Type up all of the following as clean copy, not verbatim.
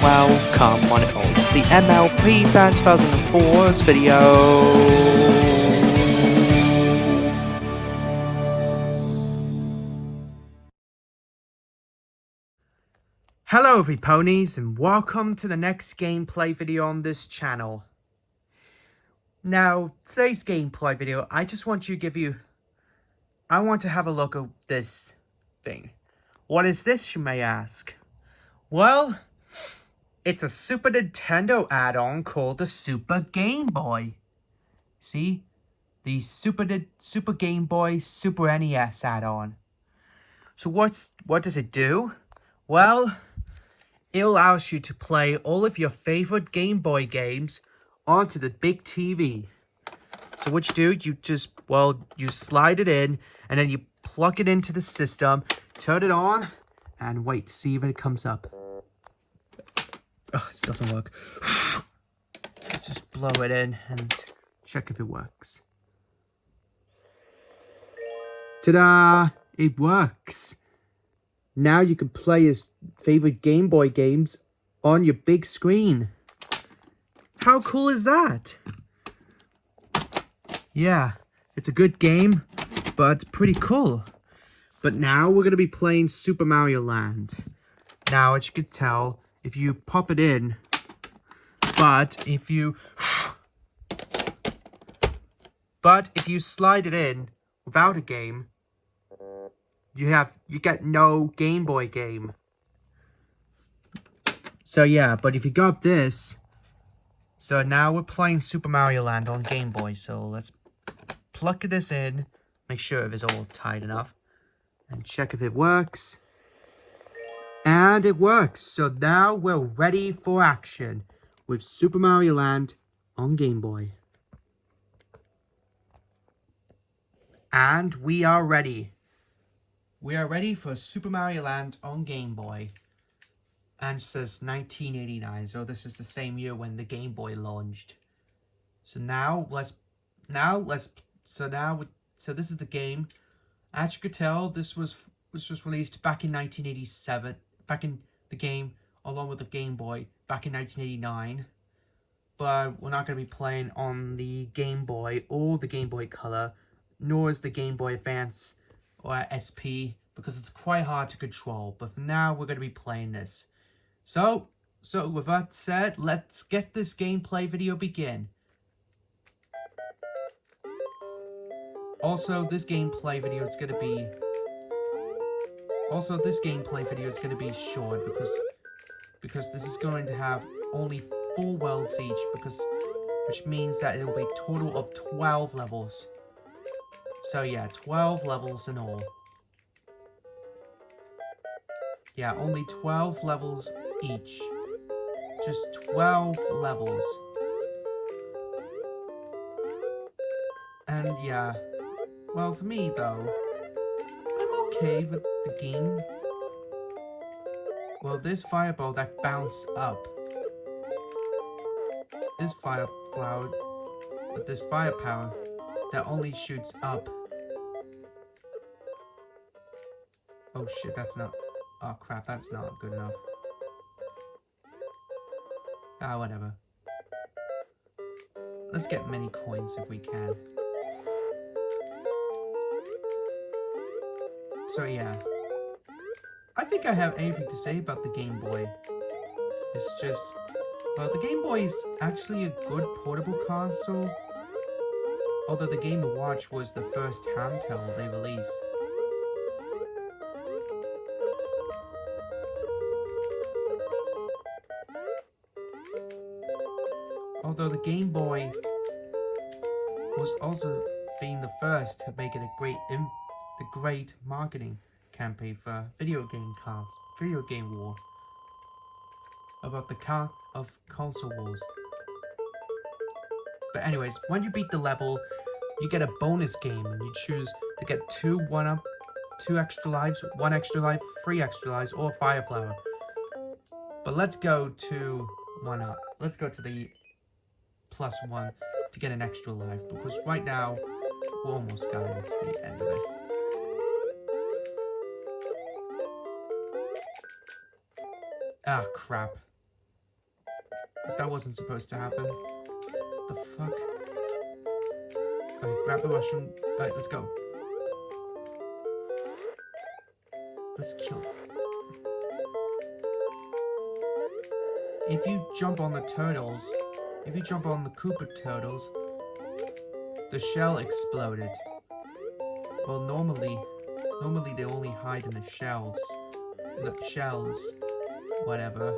welcome on it all to the MLP Fan 2004's video. Hello everyponies and welcome to the next gameplay video on this channel. Now, today's gameplay video, I want to have a look at this thing. What is this, you may ask? Well, it's a Super Nintendo add-on called the Super Game Boy. See? The Super Game Boy Super NES add-on. So what does it do? Well, it allows you to play all of your favorite Game Boy games onto the big TV. So what you do, you slide it in, and then you plug it into the system, turn it on, and wait, see if it comes up. Oh, it doesn't work. Let's just blow it in and check if it works. Ta-da! It works! Now you can play his favorite Game Boy games on your big screen. How cool is that? Yeah, it's a good game, but pretty cool. But now we're going to be playing Super Mario Land. Now, as you can tell, if you pop it in, but if you slide it in without a game, you get no Game Boy game. So yeah, but if you got this, so now we're playing Super Mario Land on Game Boy. So let's plug this in, make sure it's all tight enough, and check if it works. And it works. So now we're ready for action with Super Mario Land on Game Boy. And we are ready. We are ready for Super Mario Land on Game Boy. And it says 1989, so this is the same year when the Game Boy launched. So so this is the game. As you could tell, this was released back in 1987. Back in the game, along with the Game Boy, back in 1989. But we're not going to be playing on the Game Boy or the Game Boy Color, nor is the Game Boy Advance or SP, because it's quite hard to control. But for now, we're going to be playing this. So with that said, let's get this gameplay video begin. Also, this gameplay video is going to be short because this is going to have only 4 worlds each, which means that it will be a total of 12 levels. So yeah, 12 levels in all. Yeah, only 12 levels each. Just 12 levels. And yeah, well, for me though, I'm okay with the game. Well, this fireball that bounce up. This fire cloud with this firepower that only shoots up. Oh shit, that's not... Oh crap, that's not good enough. Ah, whatever. Let's get many coins if we can. So yeah. I think I have anything to say about the Game Boy. It's just... Well, the Game Boy is actually a good portable console. Although the Game & Watch was the first handheld they released. Although the Game Boy was also being the first to make it the great marketing campaign for video game war, about the console wars. But anyways, when you beat the level, you get a bonus game, and you choose to get 2 1-up, 2 extra lives, 1 extra life, 3 extra lives, or fire flower. But let's go to 1-up. Let's go to the +1 to get an extra life, because right now we're almost going to the end of it. Ah, crap. That wasn't supposed to happen. The fuck? Okay, grab the mushroom. Alright, let's go. Let's kill it. If you jump on the turtles, if you jump on the Koopa turtles, the shell exploded. Well, normally they only hide in the shells. The shells. Whatever.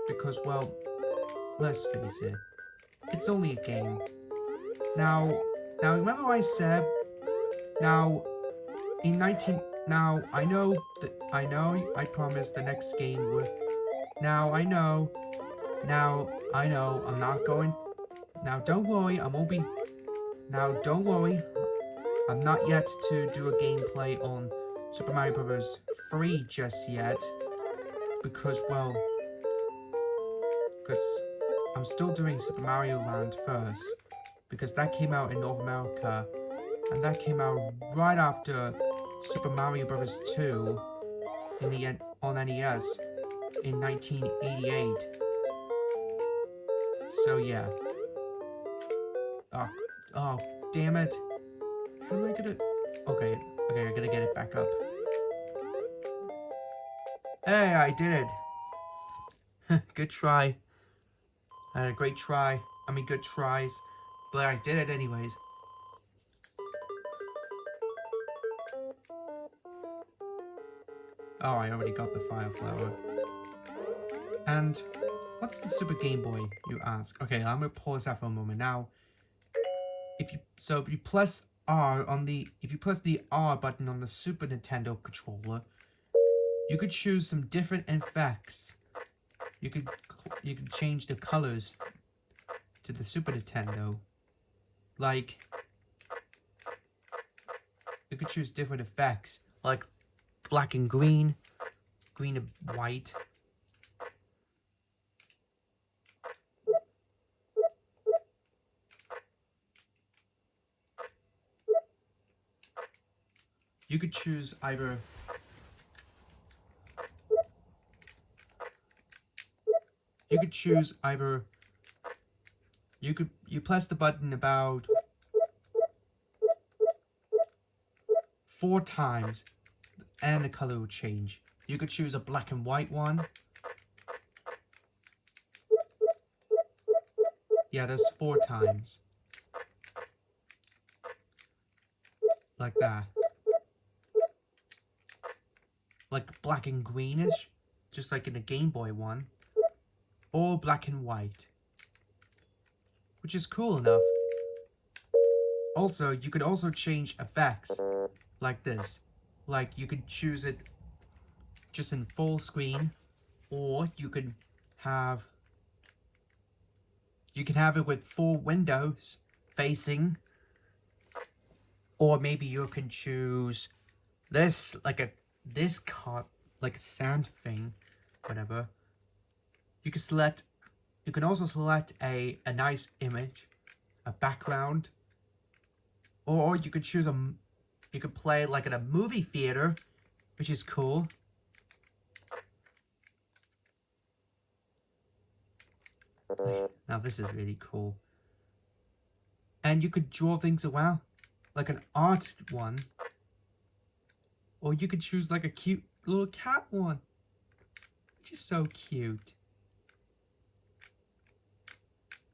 Because, well, let's face it. It's only a game. Now remember what I said? Now, I promised the next game would. Now, I know, I'm not going. Now, don't worry, don't worry, I'm not yet to do a gameplay on Super Mario Bros. 3 just yet. Because I'm still doing Super Mario Land first. Because that came out in North America. And that came out right after Super Mario Bros. 2 on NES in 1988. So yeah. Oh, damn it. How am I gonna... Okay, I gotta get it back up. Hey, I did it. Good try. I had a great try. I mean, good tries. But I did it anyways. Oh, I already got the Fire Flower. And what's the Super Game Boy, you ask? Okay, I'm gonna pause that for a moment. Now, if you press the R button on the Super Nintendo controller, you could choose some different effects. You could change the colors to the Super Nintendo. Like, you could choose different effects, like black and green, green and white. You could choose either you press the button about 4 times and the color will change. You could choose a black and white one. Yeah, there's 4 times. Like that. Like black and greenish, just like in the Game Boy one. Or black and white. Which is cool enough. Also, you could also change effects like this. Like, you could choose it just in full screen, or you could have it with 4 windows facing, or maybe you can choose this, like a sand thing, whatever. You can also select a nice image, a background, or you could choose you could play like at a movie theater, which is cool. Now this is really cool. And you could draw things around, like an art one. Or you could choose like a cute little cat one, which is so cute.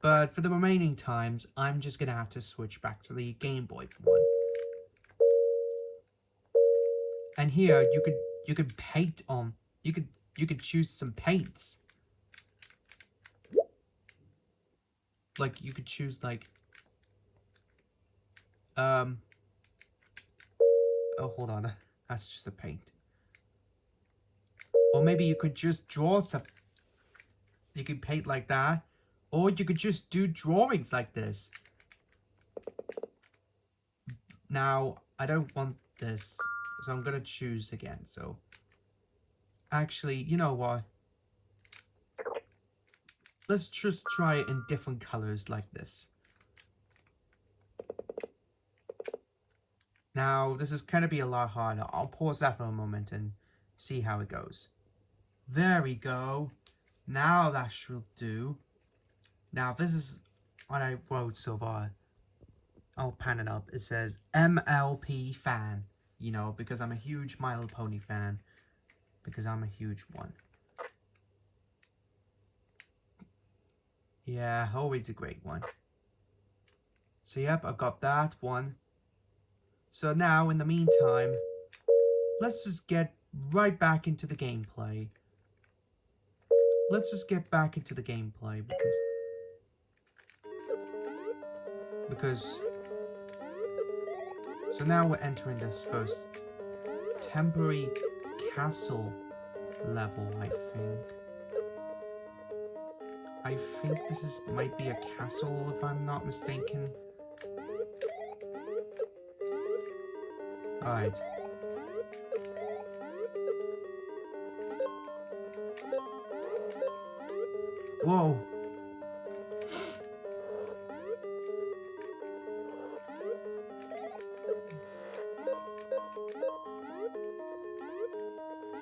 But for the remaining times, I'm just gonna have to switch back to the Game Boy one. And here you could paint on. You could choose some paints. Like, you could choose like oh, hold on, that's just a paint. Or maybe you could just draw some. You could paint like that. Or you could just do drawings like this. Now, I don't want this, so I'm gonna choose again. So, actually, you know what? Let's just try it in different colors like this. Now, this is gonna be a lot harder. I'll pause that for a moment and see how it goes. There we go. Now that should do. Now this is what I wrote so far. I'll pan it up. It says MLP fan. You know, because I'm a huge My Little Pony fan. Because I'm a huge one. Yeah, always a great one. So yep, I've got that one. So now, in the meantime, let's just get right back into the gameplay. Because so now we're entering this first temporary castle level, I think this might be a castle, if I'm not mistaken. Alright. Whoa.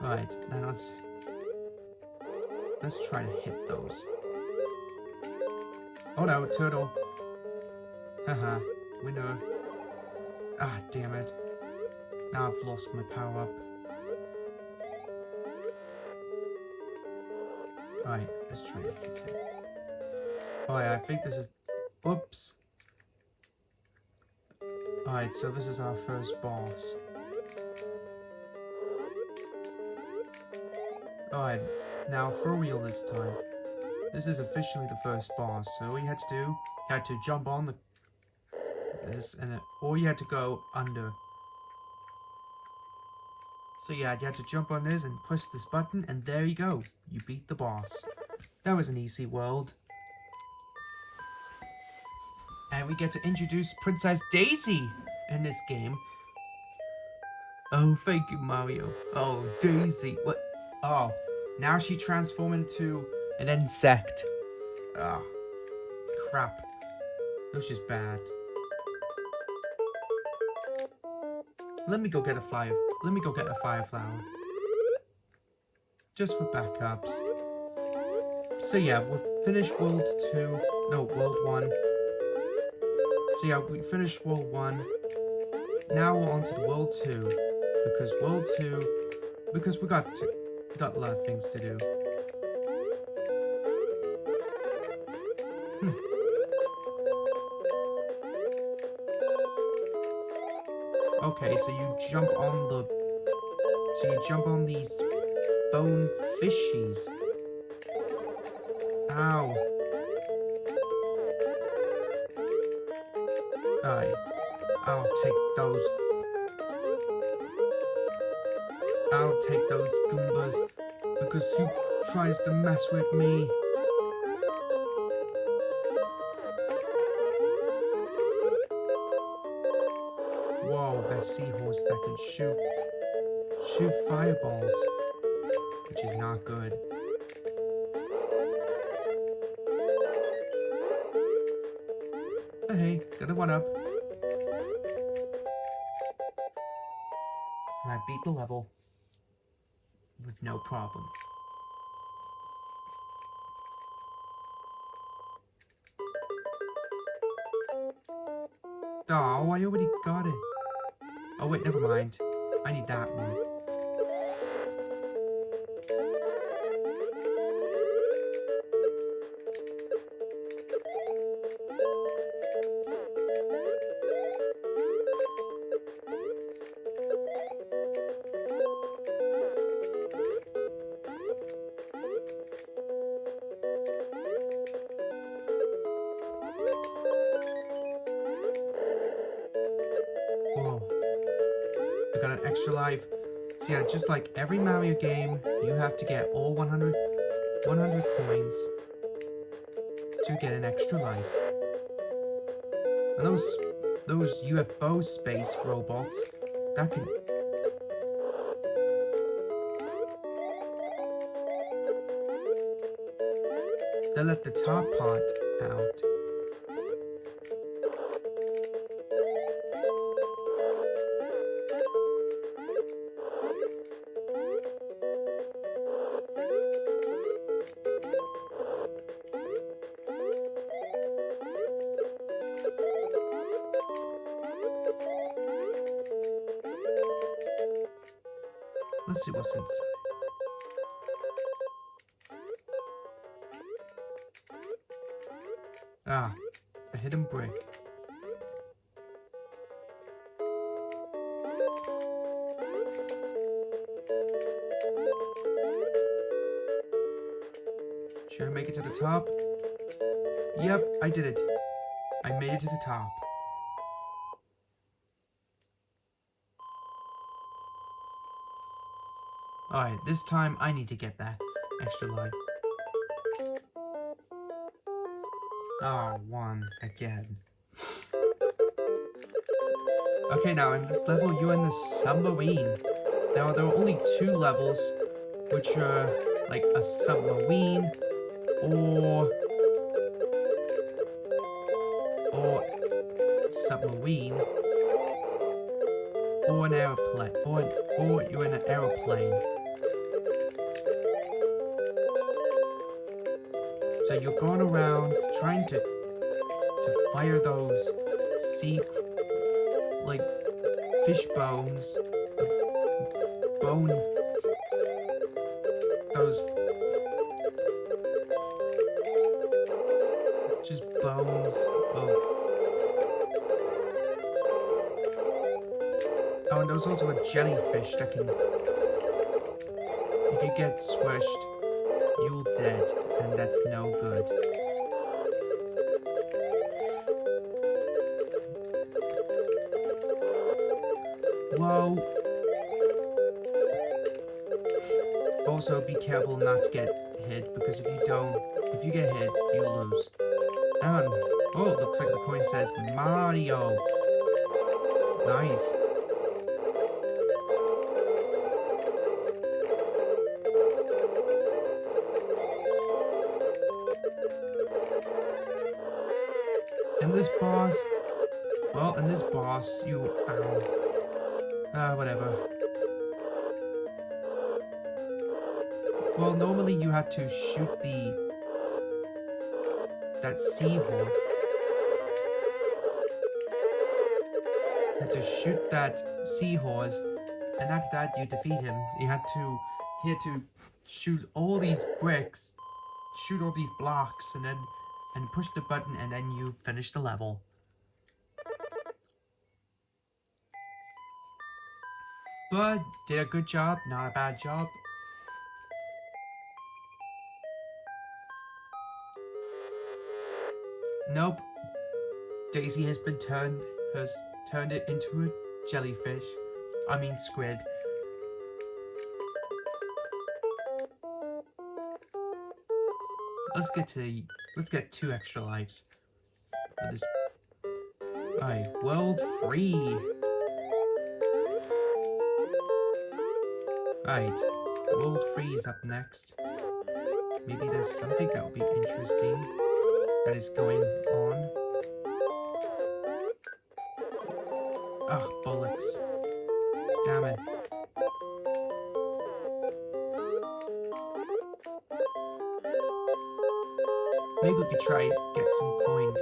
Alright, now let's try to hit those. Oh no, turtle. Haha, winner. Ah, damn it. Now I've lost my power up. Alright, let's try to hit it. Alright, I think this is... Oops. Alright, so this is our first boss. Alright, now for real this time. This is officially the first boss, so all you had to do, you had to jump on this, and then, or you had to go under. So yeah, you had to jump on this and push this button, and there you go. You beat the boss. That was an easy world. And we get to introduce Princess Daisy in this game. Oh, thank you, Mario. Oh, Daisy. What? Oh, now she transformed into an insect. Ah, crap. That was just bad. Let me go get a fire flower. Just for backups. So yeah, we finished World 1. So yeah, we finished World 1. Now we're on to the World 2. Because we got a lot of things to do. Okay, so you jump on these bone fishies. Ow. Alright, I'll take those Goombas, because Soup tries to mess with me. Whoa, that seahorse that can shoot fireballs, which is not good. But hey, got a 1-up. And I beat the level with no problem. Oh, I already got it. Oh wait, never mind. I need that one. Whoa. I got an extra life. So yeah, just like every Mario game, you have to get all 100 coins to get an extra life. And those UFO space robots, that can... They let the top part out. see what's inside. Ah, a hidden brick. Should I make it to the top? Yep, I did it. I made it to the top. Alright, this time I need to get that extra life. Oh, one again. Okay, now in this level, you're in the submarine. Now, there are only 2 levels, which are like a submarine or submarine or an airplane or you're in an airplane. So you're going around trying to fire those like fish bones, those just bones of. Oh, and there's also a jellyfish that can, if you get squished, you'll dead, and that's no good. Whoa. Also, be careful not to get hit, because if you get hit, you lose. And, oh, it looks like the coin says Mario. Nice. In this boss, you, whatever. Well, normally you had to shoot that seahorse. Had to shoot that seahorse, and after that you defeat him. He had to shoot all these bricks, shoot all these blocks, and push the button, and then you finish the level. But did a good job, not a bad job. Nope. Daisy has turned it into a jellyfish. I mean squid. Let's get 2 extra lives for this. Alright, world free. Alright, world free is up next. Maybe there's something that will be interesting that is going on. Ah, bollocks. Damn it. Maybe we could try and get some coins.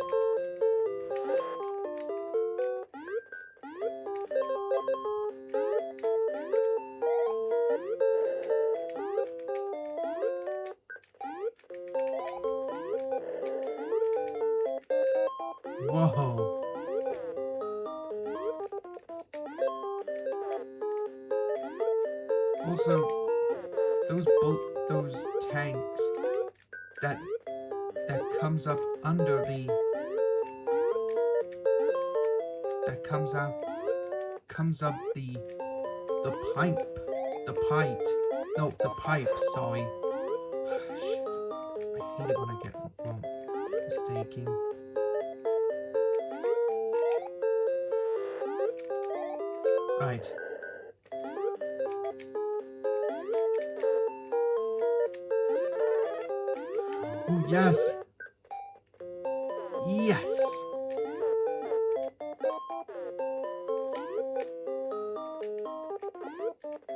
Whoa. Also, those tanks that comes up under the pipe, sorry. Shit. I hate it when I get wrong. Mistaken. Right. Oh, yes. Yes.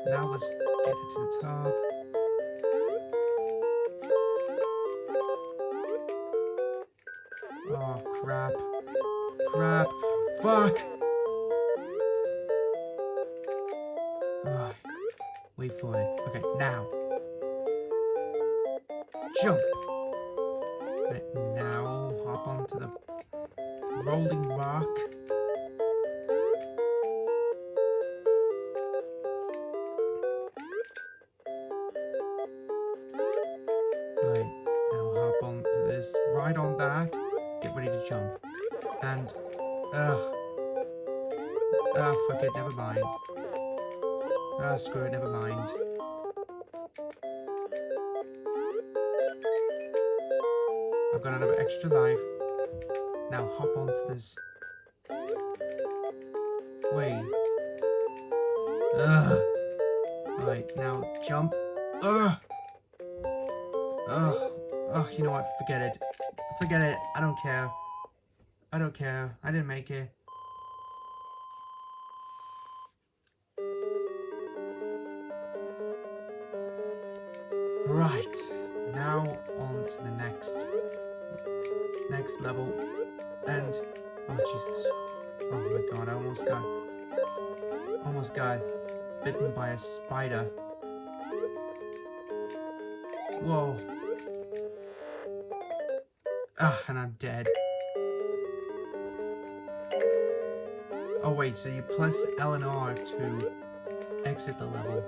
Now let's get it to the top. Oh, crap. Crap. Fuck. Alright. Wait for it. Okay, now. Jump. Right, now hop onto the rolling rock. Right, now hop onto this, ride on that, get ready to jump. And, fuck it, never mind. Screw it, never mind. I've got another extra life. Now hop onto this. Wait. Right, now jump. You know what? Forget it. Forget it. I don't care. I don't care. I didn't make it. Right. Now on to the next level. And oh Jesus. Oh my god, I almost got bitten by a spider. Whoa. And I'm dead. Oh wait, so you press L and R to exit the level.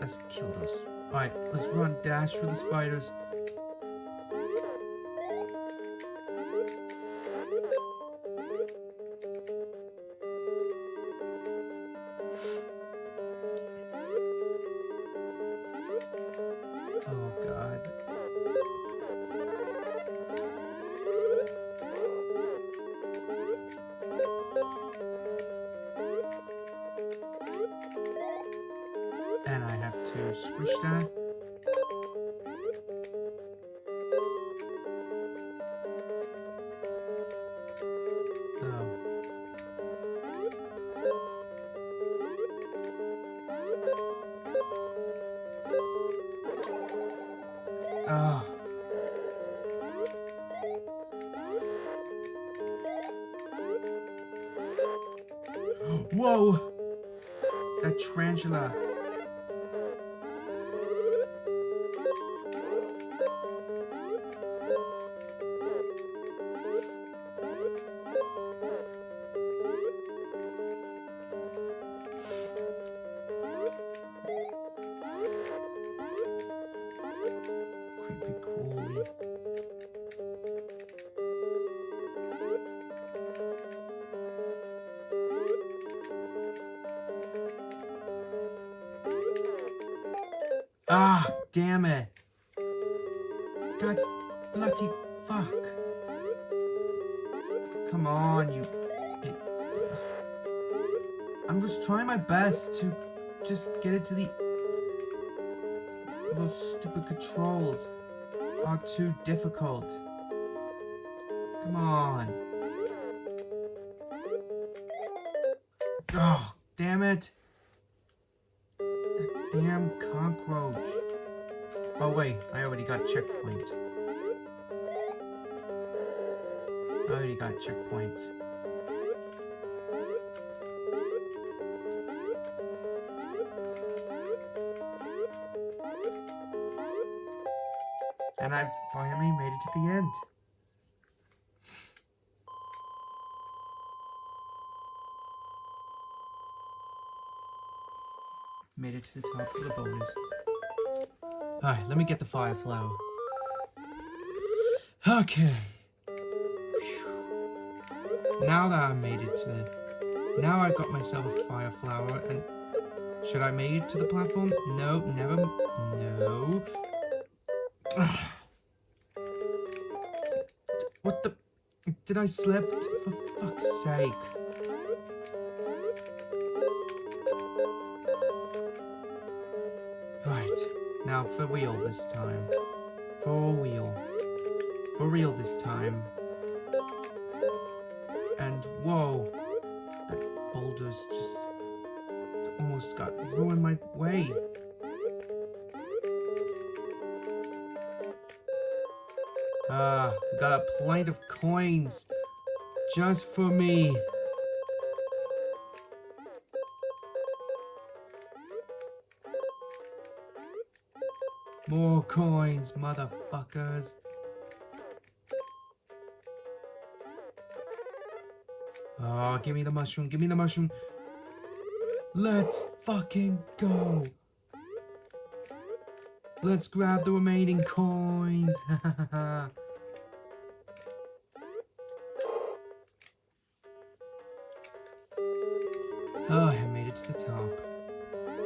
Let's kill those. Alright, let's run, dash for the spiders. Oh god. And I have to squish that. Whoa! That tarantula. Creepy crawly. Ah, damn it. God bloody fuck. Come on, you... I'm just trying my best to just get it to the... Those stupid controls are too difficult. Come on. Oh, damn it. That damn cockroach. Oh wait, I already got checkpoint. I already got checkpoints. And I finally made it to the end. Made it to the top for the bonus. Alright, let me get the fire flower. Okay. Now that I made it to the... Now I got myself a fire flower and... Should I make it to the platform? No, never... No. Ugh. What the... Did I slip? For fuck's sake. Right. Now for real this time. For real. For real this time. And whoa. That boulder's just... almost got ruined my way. Got a plate of coins just for me. More coins, motherfuckers. Oh, give me the mushroom, give me the mushroom. Let's fucking go. Let's grab the remaining coins. Oh, I made it to the top.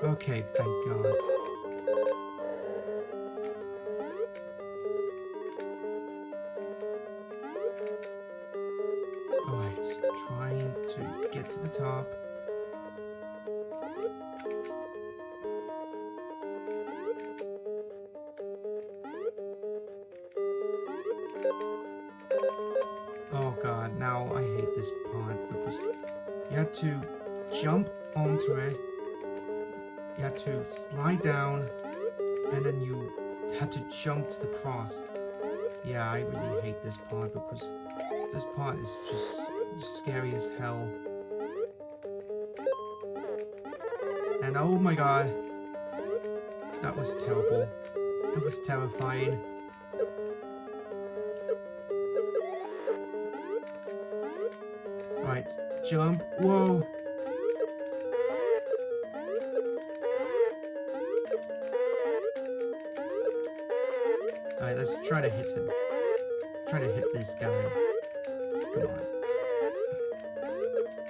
Okay, thank God. Alright, trying to get to the top. Oh God, now I hate this part because you had to jump onto it, you had to slide down, and then you had to jump to the cross. Yeah, I really hate this part because this part is just scary as hell. And oh my God, that was terrible. That was terrifying. Right, jump. Whoa. Alright, let's try to hit him. Let's try to hit this guy. Come on.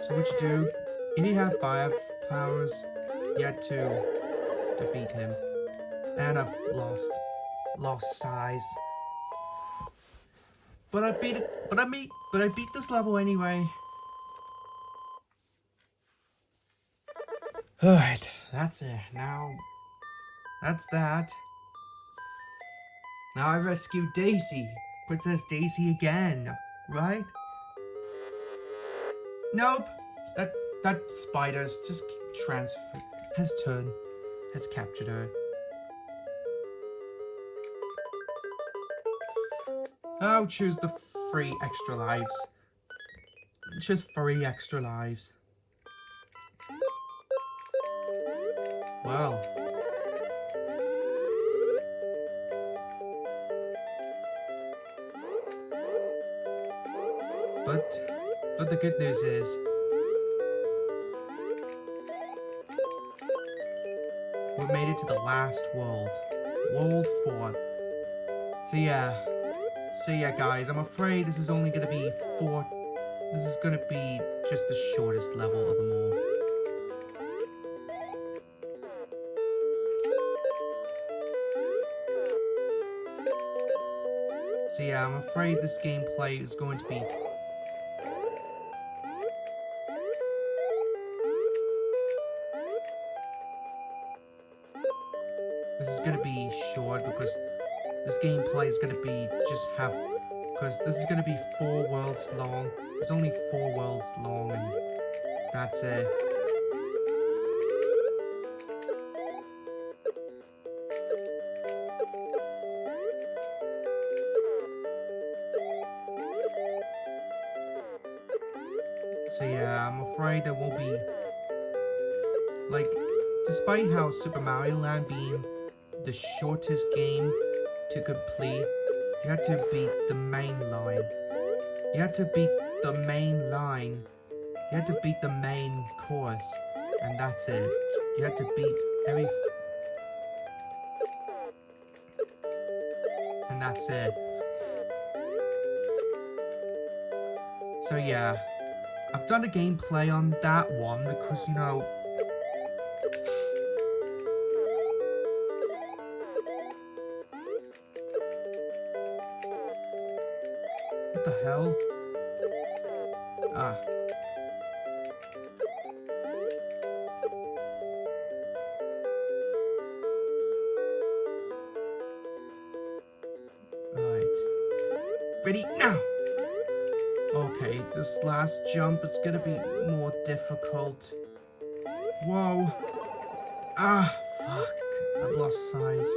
So what you do, if you have fire powers, you had to defeat him. And I've lost size. But I beat it. But I beat this level anyway. Alright, that's it. Now, that's that. Now I rescued Daisy. Princess Daisy again, right? Nope. That spider's just transferred. Has captured her. I'll choose the 3 extra lives. Just 3 extra lives. Well. But the good news is we made it to the last world. World 4. So yeah guys, I'm afraid this is only gonna be this is gonna be just the shortest level of them all. So yeah, I'm afraid this gameplay is going to be short because this gameplay is going to be because this is going to be 4 worlds long. It's only 4 worlds long and that's it. So yeah, I'm afraid there will be, like, despite how Super Mario Land being the shortest game to complete, you had to beat the main line. You had to beat the main line. You had to beat the main course, and that's it. You had to beat and that's it. So yeah, I've done a gameplay on that one because, you know, what the hell? Ah. Alright. Ready now! Okay, this last jump, it's gonna be more difficult. Whoa. Ah, fuck. I've lost size.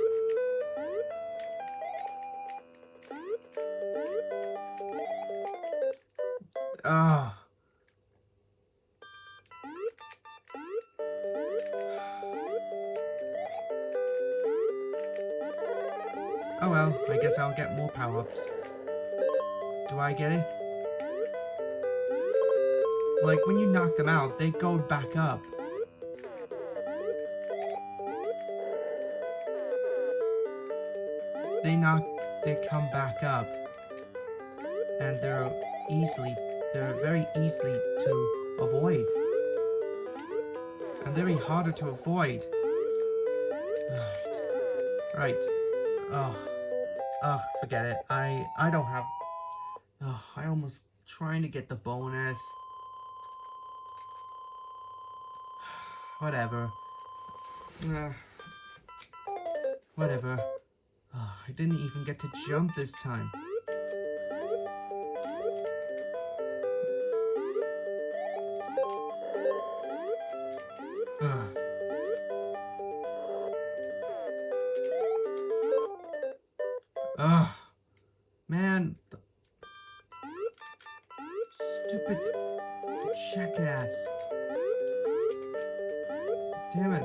Ah. well, I guess I'll get more power-ups. Do I get it? Like, when you knock them out, they go back up. They come back up. And they're very easily to avoid. And very harder to avoid. Right. Ugh, forget it. I don't have... I almost trying to get the bonus. Whatever. Whatever. I didn't even get to jump this time. Man. Stupid jackass. Damn it.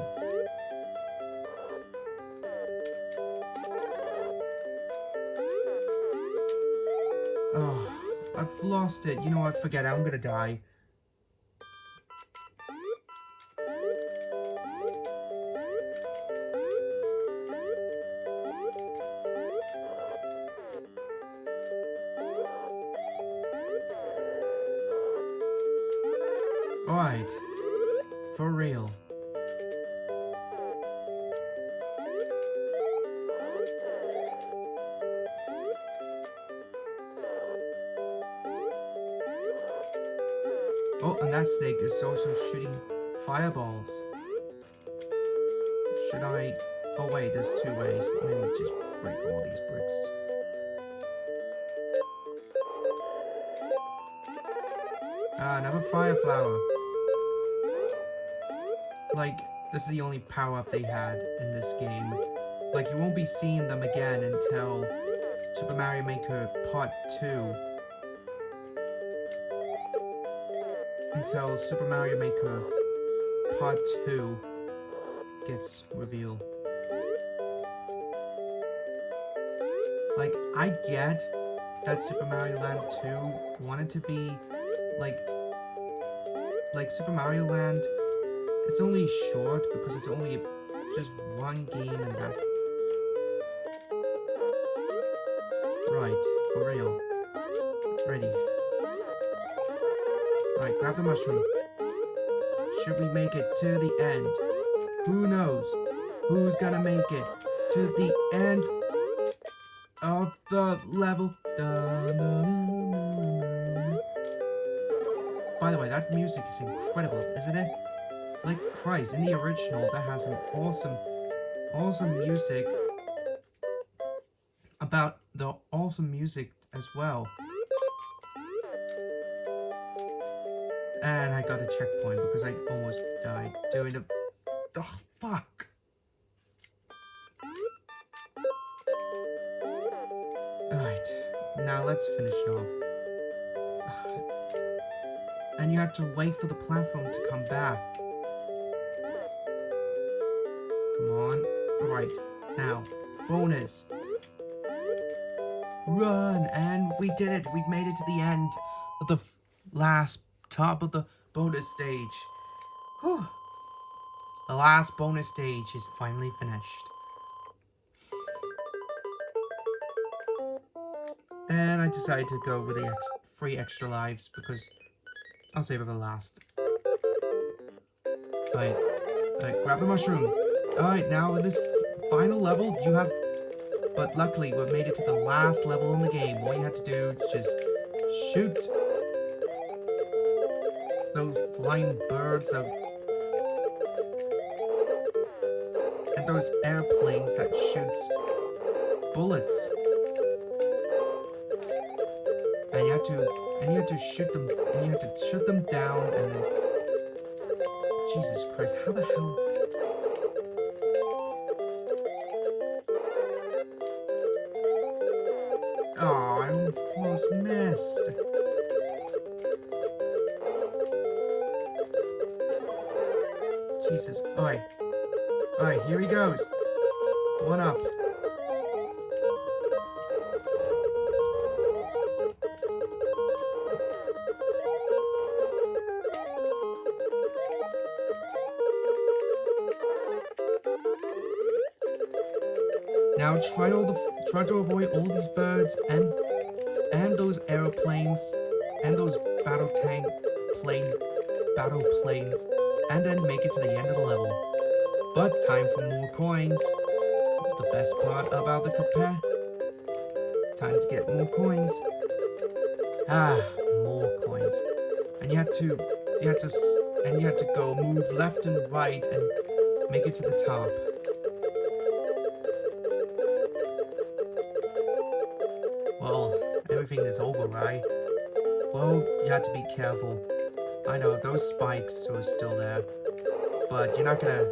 I've lost it. You know what? Forget it. I'm gonna die. Alright. For real. Oh, and that snake is also shooting fireballs. Should I... Oh wait, there's two ways. Let me just break all these bricks. Another fire flower. Like, this is the only power-up they had in this game. Like, you won't be seeing them again until Super Mario Maker Part 2. Until Super Mario Maker Part 2 gets revealed. Like, I get that Super Mario Land 2 wanted to be like Super Mario Land. It's only short because it's only just one game and that's... Right, for real. Ready. Alright, grab the mushroom. Should we make it to the end? Who knows? Who's gonna make it to the end of the level? By the way, that music is incredible, isn't it? Like Christ, in the original, that has some awesome music about the awesome music as well. And I got a checkpoint because I almost died doing the... Oh, fuck! Alright, now let's finish it off. And you have to wait for the platform to come back. Come on. Alright, now, bonus. Run! And we did it! We've made it to the end of the last top of the bonus stage. Whew. The last bonus stage is finally finished. And I decided to go with the 3 extra lives because I'll save it for last. Alright, grab the mushroom. Alright, now in this final level, you have... But luckily, we've made it to the last level in the game. All you had to do is just shoot those flying birds out. And those airplanes that shoots bullets. And you had to shoot them, and you had to shoot them down, and then... Jesus Christ, how the hell... Oh, I almost missed. Jesus, alright, here he goes. One up. Now try to avoid all these birds and those aeroplanes and those battle planes, and then make it to the end of the level. But time for more coins. The best part about the compare. Time to get more coins. More coins. And you had to go move left and right and make it to the top. Well, everything is over, right? Well, you have to be careful. I know those spikes are still there, but you're not gonna.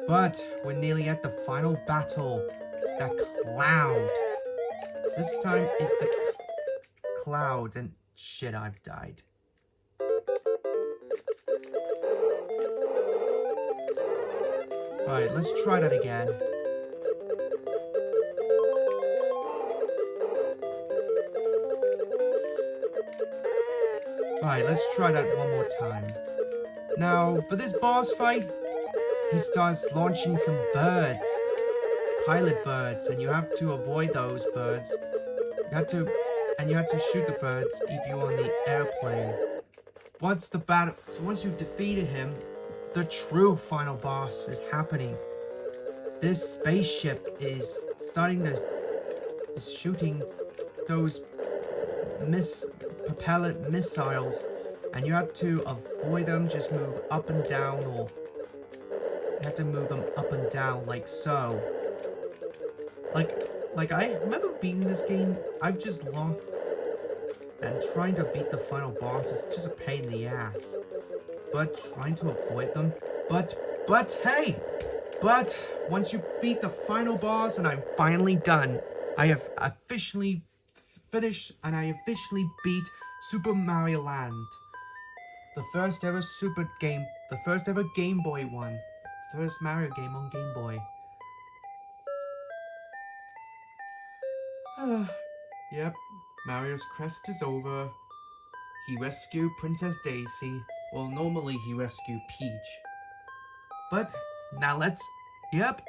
But we're nearly at the final battle. The cloud. This time it's the cloud, and shit, I've died. Alright, let's try that again. Alright, let's try that one more time. Now, for this boss fight, he starts launching some birds. Pilot birds, and you have to avoid those birds. You have to shoot the birds if you're on the airplane. Once you defeated him, the true final boss is happening. This spaceship is shooting those propellant missiles, and you have to avoid them. Just move up and down, or you have to move them up and down like so. Like I remember beating this game. I've just lost, and trying to beat the final boss is just a pain in the ass. But trying to avoid them. But once you beat the final boss, and I'm finally done. I have officially finished, and I officially beat Super Mario Land. The first ever Game Boy one. First Mario game on Game Boy. Yep, Mario's quest is over. He rescued Princess Daisy. Well, normally he rescued Peach. But now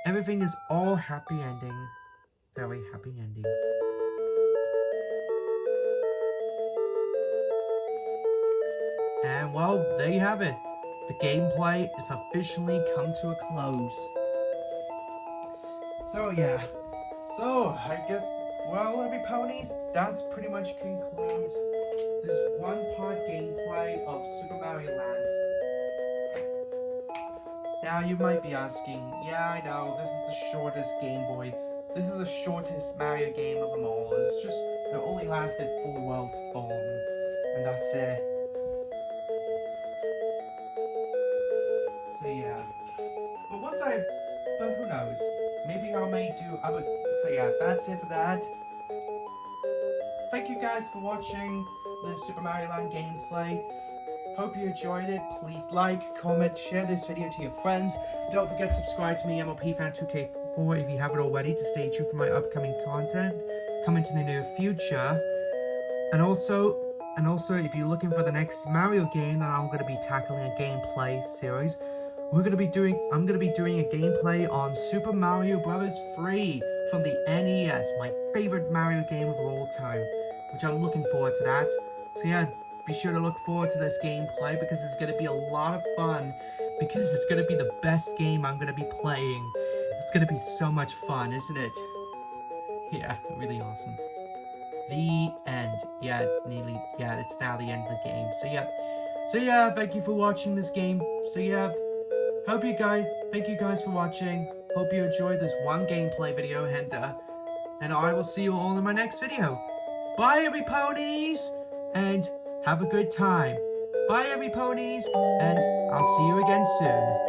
everything is all happy ending. Very happy ending. And well, there you have it. The gameplay is officially come to a close. So yeah. So I guess, well, every ponies, that's pretty much concludes this one-part gameplay of Super Mario Land. Now you might be asking, yeah, I know, this is the shortest Game Boy. This is the shortest Mario game of them all. It only lasted 4 worlds long, and that's it. So yeah. But who knows? Maybe I may do other. So yeah, that's it for that. Thank you guys for watching the Super Mario Land gameplay. Hope you enjoyed it. Please like, comment, share this video to your friends. Don't forget to subscribe to me, MLPFan2K4, if you haven't already, to stay tuned for my upcoming content coming to the near future. And also, if you're looking for the next Mario game that I'm going to be tackling a gameplay series, I'm going to be doing a gameplay on Super Mario Bros. 3 from the NES, my favorite Mario game of all time, which I'm looking forward to that. So yeah, be sure to look forward to this gameplay, because it's going to be a lot of fun, because it's going to be the best game I'm going to be playing. It's going to be so much fun, isn't it? Yeah, really awesome. The end. Yeah, it's now the end of the game. So yeah, thank you for watching this game. So yeah, thank you guys for watching. Hope you enjoyed this one gameplay video, and I will see you all in my next video. Bye, every ponies, and have a good time. Bye, every ponies, and I'll see you again soon.